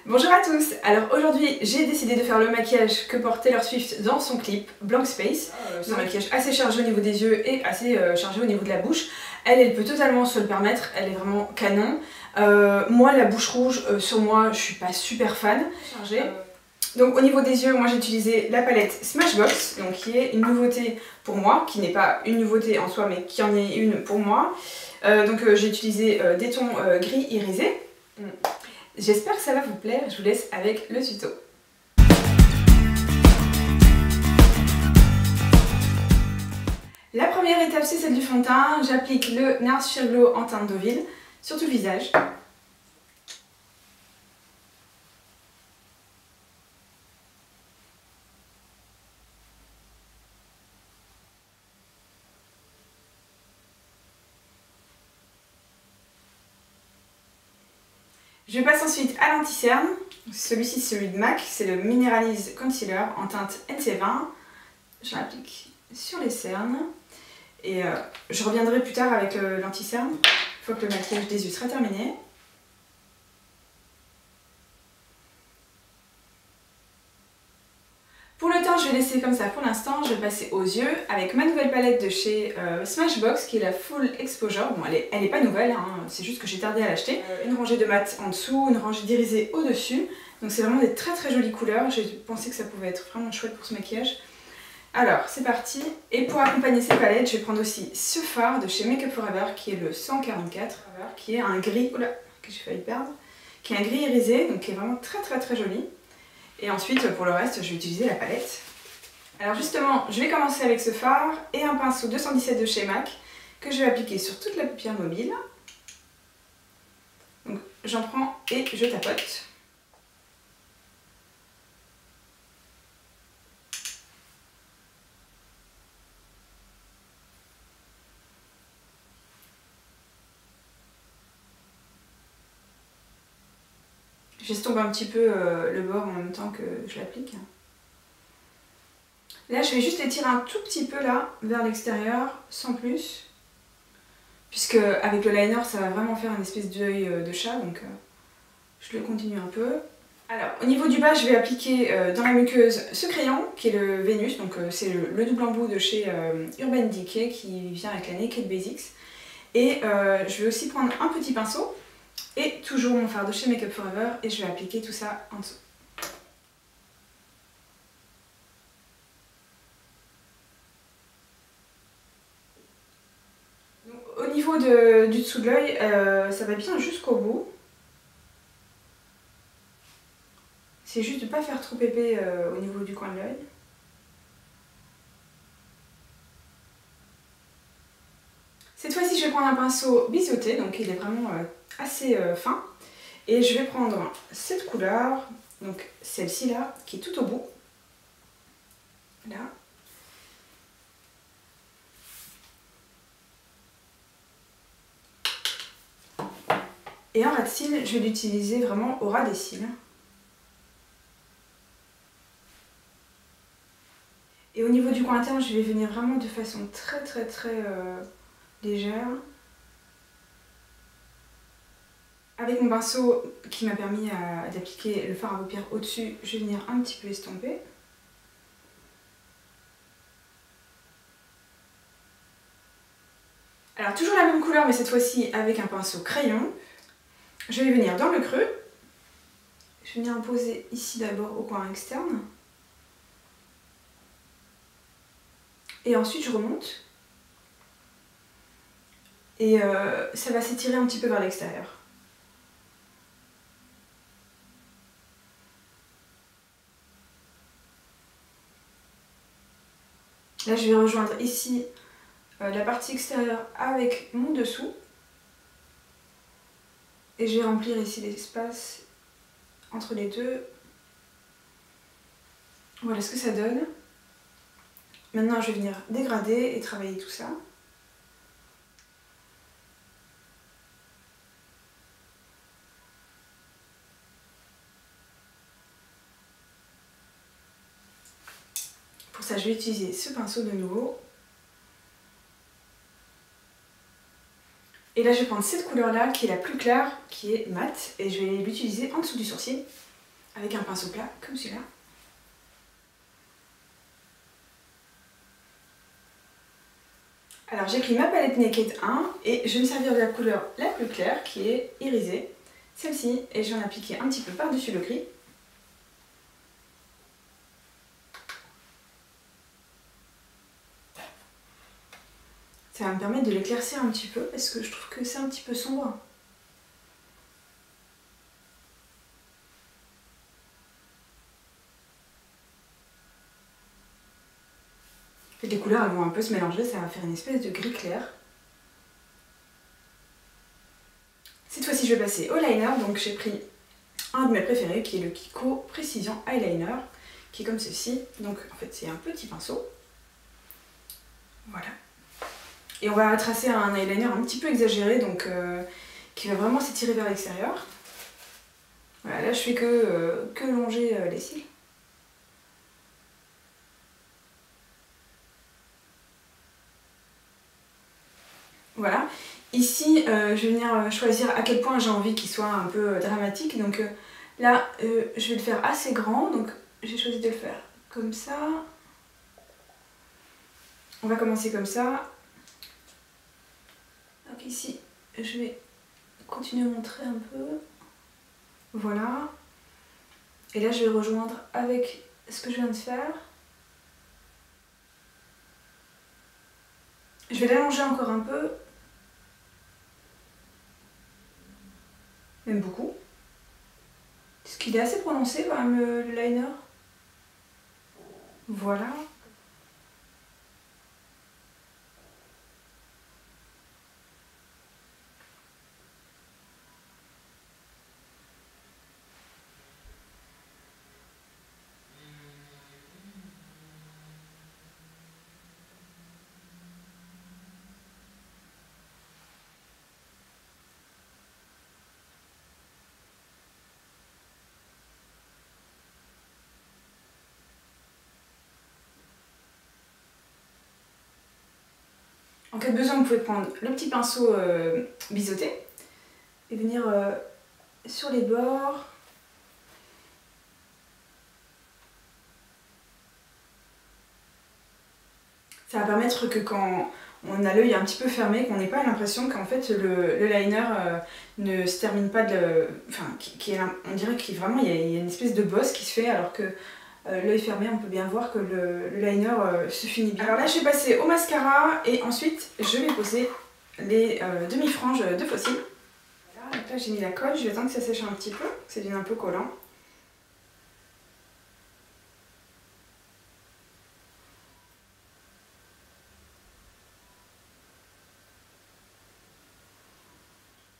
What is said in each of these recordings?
Bonjour à tous. Alors aujourd'hui j'ai décidé de faire le maquillage que porte Taylor Swift dans son clip Blank Space. C'est un maquillage assez chargé au niveau des yeux et assez chargé au niveau de la bouche. Elle peut totalement se le permettre, elle est vraiment canon. Moi la bouche rouge sur moi je suis pas super fan. Donc au niveau des yeux, moi j'ai utilisé la palette Smashbox, donc qui est une nouveauté pour moi, qui n'est pas une nouveauté en soi mais qui en est une pour moi. J'ai utilisé des tons gris irisés. J'espère que ça va vous plaire, je vous laisse avec le tuto. La première étape c'est celle du fond de teint, j'applique le NARS Sheer Glow en teinte Deauville sur tout le visage. Je passe ensuite à l'anti-cerne, celui-ci c'est celui de MAC, c'est le Mineralize Concealer en teinte NC20. Je l'applique sur les cernes et je reviendrai plus tard avec l'anti-cerne, une fois que le maquillage des yeux sera terminé. Pour le teint, je vais laisser comme ça pour l'instant. Je vais passer aux yeux avec ma nouvelle palette de chez Smashbox qui est la Full Exposure. Bon, elle est pas nouvelle, hein, c'est juste que j'ai tardé à l'acheter. Une rangée de mat en dessous, une rangée d'irisé au-dessus. Donc c'est vraiment des très jolies couleurs. J'ai pensé que ça pouvait être vraiment chouette pour ce maquillage. Alors, c'est parti. Et pour accompagner ces palettes, je vais prendre aussi ce fard de chez Makeup Forever qui est le 144, qui est un gris, oula, que j'ai failli perdre, qui est un gris irisé, donc qui est vraiment très joli. Et ensuite, pour le reste, je vais utiliser la palette. Alors justement, je vais commencer avec ce fard et un pinceau 217 de chez MAC que je vais appliquer sur toute la paupière mobile. Donc j'en prends et je tapote. J'estompe un petit peu le bord en même temps que je l'applique. Là, je vais juste étirer un tout petit peu là, vers l'extérieur, sans plus. Puisque avec le liner, ça va vraiment faire une espèce d'œil de chat, donc je le continue un peu. Alors, au niveau du bas, je vais appliquer dans la muqueuse ce crayon, qui est le Vénus, donc c'est le double embout de chez Urban Decay, qui vient avec la Naked Basics. Et je vais aussi prendre un petit pinceau. Et toujours mon fard de chez Makeup Forever et je vais appliquer tout ça en dessous. Donc, au niveau du dessous de l'œil, ça va bien jusqu'au bout. C'est juste de ne pas faire trop épais au niveau du coin de l'œil. Cette fois-ci, je vais prendre un pinceau biseauté, donc il est vraiment assez fin. Et je vais prendre cette couleur, donc celle-ci là, qui est tout au bout. Là. Et en ras de cils, je vais l'utiliser vraiment au ras des cils. Et au niveau du coin interne, je vais venir vraiment de façon très légère. Avec mon pinceau qui m'a permis d'appliquer le fard à paupières au-dessus, je vais venir un petit peu estomper. Alors toujours la même couleur mais cette fois-ci avec un pinceau crayon. Je vais venir dans le creux. Je vais venir en poser ici d'abord au coin externe. Et ensuite je remonte. Et ça va s'étirer un petit peu vers l'extérieur. Là, je vais rejoindre ici la partie extérieure avec mon dessous. Et je vais remplir ici l'espace entre les deux. Voilà ce que ça donne. Maintenant, je vais venir dégrader et travailler tout ça. Pour ça, je vais utiliser ce pinceau de nouveau. Et là, je vais prendre cette couleur-là, qui est la plus claire, qui est mate, et je vais l'utiliser en dessous du sourcil. avec un pinceau plat comme celui-là. Alors j'ai pris ma palette Naked 1 et je vais me servir de la couleur la plus claire qui est irisée, celle-ci, et je vais en appliquer un petit peu par-dessus le gris. Ça va me permettre de l'éclaircir un petit peu parce que je trouve que c'est un petit peu sombre. Et les couleurs elles vont un peu se mélanger, ça va faire une espèce de gris clair. Cette fois-ci je vais passer au liner, donc j'ai pris un de mes préférés qui est le Kiko Precision Eyeliner, qui est comme ceci. Donc en fait c'est un petit pinceau. Voilà. Et on va tracer un eyeliner un petit peu exagéré, donc qui va vraiment s'étirer vers l'extérieur. Voilà, là je fais que longer les cils. Voilà. Ici, je vais venir choisir à quel point j'ai envie qu'il soit un peu dramatique. Donc là, je vais le faire assez grand. Donc j'ai choisi de le faire comme ça. On va commencer comme ça. Donc ici, je vais continuer à montrer un peu. Voilà. Et là, je vais rejoindre avec ce que je viens de faire. Je vais l'allonger encore un peu. Même beaucoup. Parce qu'il est assez prononcé quand même le liner. Voilà. En cas de besoin, vous pouvez prendre le petit pinceau biseauté et venir sur les bords. Ça va permettre que quand on a l'œil un petit peu fermé, qu'on n'ait pas l'impression qu'en fait le liner ne se termine pas de... Enfin, on dirait qu'il vraiment il y a une espèce de bosse qui se fait alors que l'œil fermé, on peut bien voir que le liner se finit bien. Alors là, je vais passer au mascara et ensuite je vais poser les demi-franges de faux cils. Voilà, donc là j'ai mis la colle, je vais attendre que ça sèche un petit peu, que ça devienne un peu collant.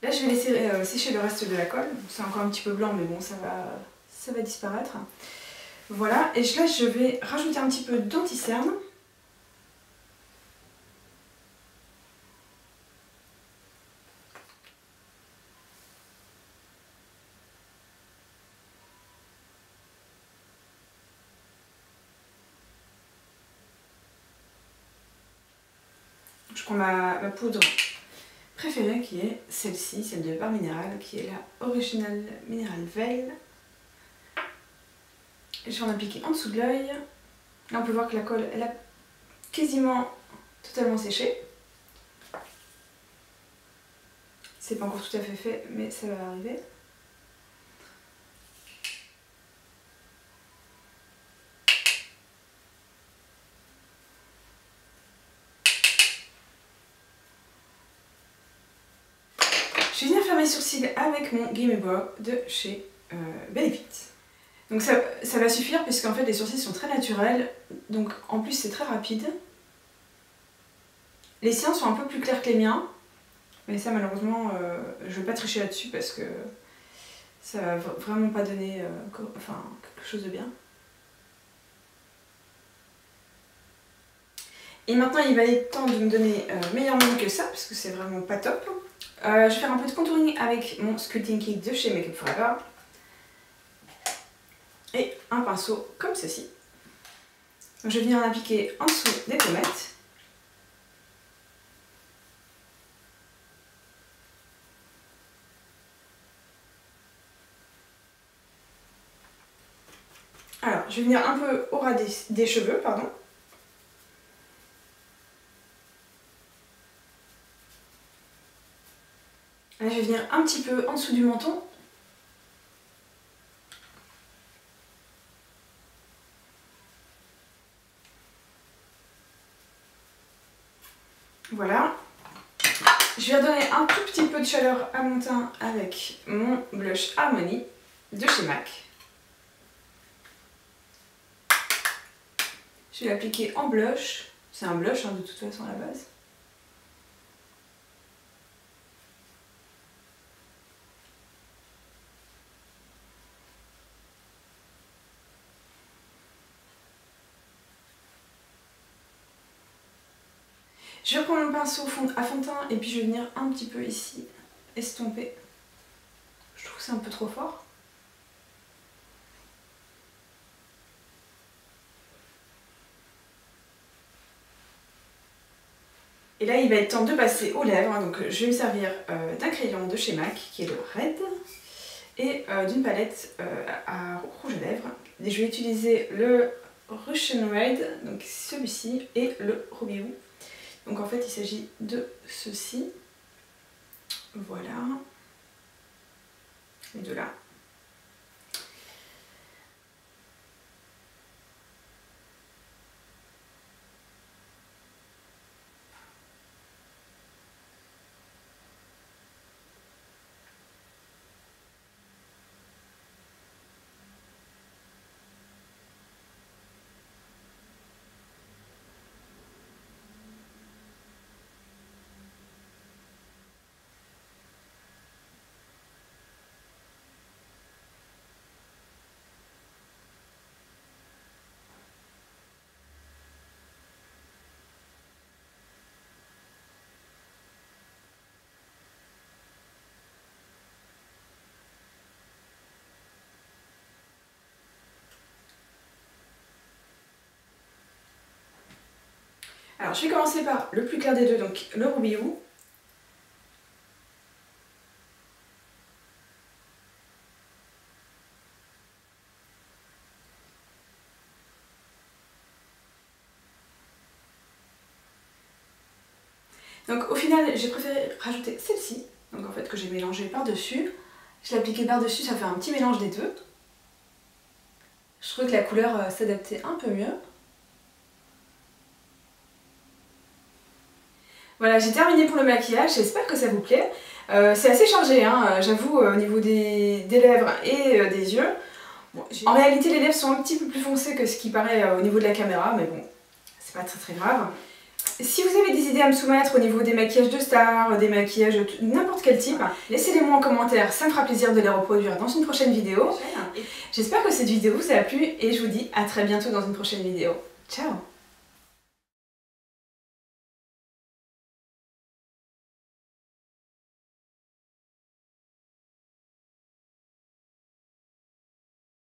Là je vais laisser sécher le reste de la colle, c'est encore un petit peu blanc mais bon ça va disparaître. Voilà, et là je vais rajouter un petit peu d'anti-cerne. Je prends ma poudre préférée qui est celle-ci, celle de Bar Minéral, qui est la Original Mineral Veil. Je vais en appliquer en dessous de l'œil. Là on peut voir que la colle elle a quasiment totalement séché. C'est pas encore tout à fait fait mais ça va arriver. Je vais venir faire mes sourcils avec mon Gimme Brow de chez Benefit. Donc ça va suffire puisqu'en fait les sourcils sont très naturels, donc en plus c'est très rapide. Les siens sont un peu plus clairs que les miens, mais ça malheureusement je ne vais pas tricher là-dessus parce que ça va vraiment pas donner quelque chose de bien. Et maintenant il va être temps de me donner meilleur monde que ça parce que c'est vraiment pas top. Je vais faire un peu de contouring avec mon Sculpting Kit de chez Make Up For Ever. Et un pinceau comme ceci. Donc, je vais venir en appliquer en dessous des pommettes. Alors, je vais venir un peu au ras des cheveux, pardon. Là, je vais venir un petit peu en dessous du menton. Voilà. Je vais redonner un tout petit peu de chaleur à mon teint avec mon blush Harmony de chez MAC. Je vais l'appliquer en blush. C'est un blush hein, de toute façon à la base. Je reprends mon pinceau à fond de teint et puis je vais venir un petit peu ici estomper. Je trouve que c'est un peu trop fort. Et là, il va être temps de passer aux lèvres. Donc, je vais me servir d'un crayon de chez MAC, qui est le Red, et d'une palette à rouge à lèvres. Et je vais utiliser le Russian Red, donc celui-ci, et le Ruby Woo. Donc, en fait, il s'agit de ceci. Voilà. Les deux là. Alors, je vais commencer par le plus clair des deux, donc le Ruby Woo. Donc au final, j'ai préféré rajouter celle-ci, donc en fait que j'ai mélangé par-dessus. Je l'ai appliquée par-dessus, ça fait un petit mélange des deux. Je trouvais que la couleur s'adaptait un peu mieux. Voilà, j'ai terminé pour le maquillage, j'espère que ça vous plaît. C'est assez chargé, hein, j'avoue, au niveau des lèvres et des yeux. Bon, en réalité, les lèvres sont un petit peu plus foncées que ce qui paraît au niveau de la caméra, mais bon, c'est pas très grave. Si vous avez des idées à me soumettre au niveau des maquillages de stars, des maquillages de n'importe quel type, laissez-les moi en commentaire, ça me fera plaisir de les reproduire dans une prochaine vidéo. J'espère que cette vidéo vous a plu et je vous dis à très bientôt dans une prochaine vidéo. Ciao!